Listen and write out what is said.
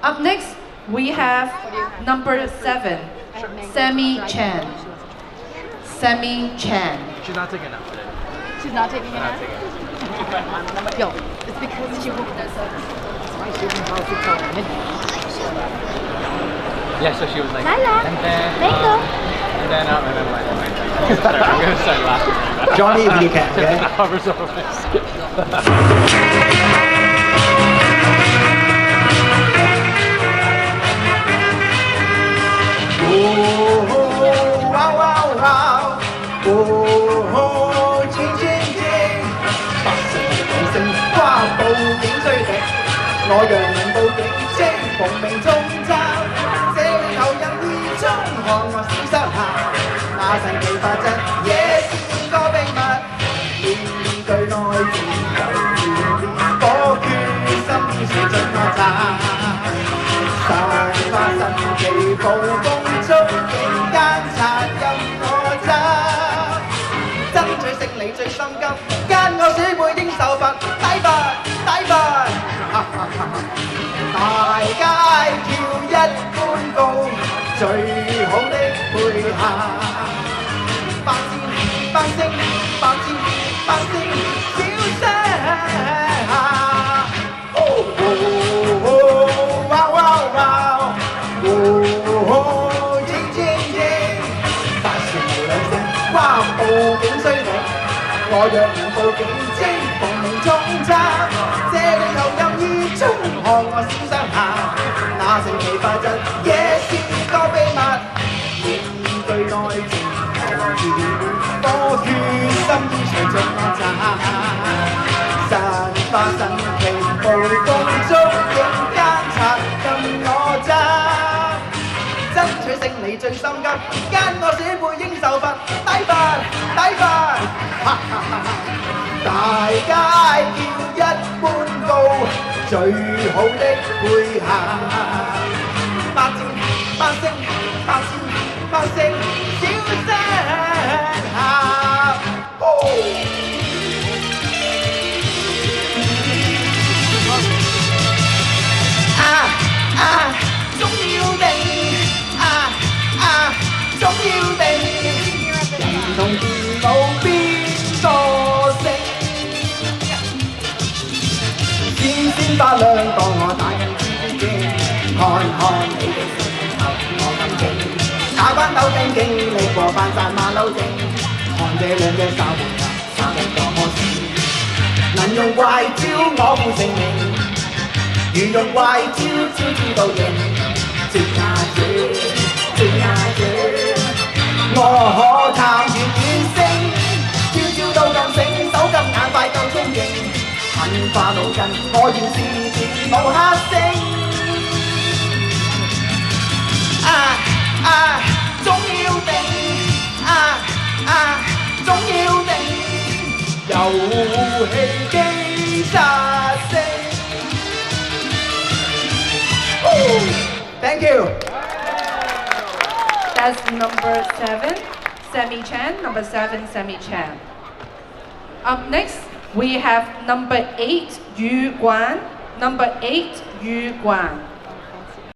Up next, we have number 7, Sammy Chan. Sammy Chan. She's not taking it out today. She's not taking it Not out? taking it. Yo, it's because she booked us up. Yeah, so she was like, Lala, and then, mango. and then like, I'm gonna start laughing right now. Johnny, if you can, okay? Hovers over my skin. Wow wow wow，千千千，百姓講聲哇，報警追敵，我讓人報警即奉命中爭，社會投入熱衷看我小心下，那神奇法則也是個秘密，面對內戰有鍛鍊，火決心是進我站。散發神奇暴風觸境間殘任我揸，爭取勝利最心急，奸我鼠輩應受罰，抵罰抵罰，大街叫一般告，最好的配合，百戰百勝百戰百勝小聲下。報警追你，我若能報警即奉命中爭，這裏投入熱衷看我小雙下，那神奇法則也是個秘密，面對內戰求自我決心依隨進我站，散發神奇暴風觸境間殘任我揸。爭取勝利最心急，奸我鼠輩應受罰，抵罰抵罰，大街叫一般告，最好的配合，百戰百勝百戰百勝小聲下。總要定。總要定，人同電腦邊個勝？閃閃發亮，當我打緊戰戰，看看你嘅成績我咁勁，打關鬥勁勁，你過關殺馬騮精，看這兩隻手門啊，生得多麼閃，能用怪招我負成名，如用怪招招招到贏，轉呀轉。我可探遠遠星，招招都咁醒，手咁眼快夠聰勁，噴化腦筋，我原是電腦黑星。總要定，總要定，遊戲機殺星。Thank you. That's number 7, Sammy Chan. Number 7, Sammy Chan. Up next, we have number 8, Yu Guan. Number 8, Yu Guan.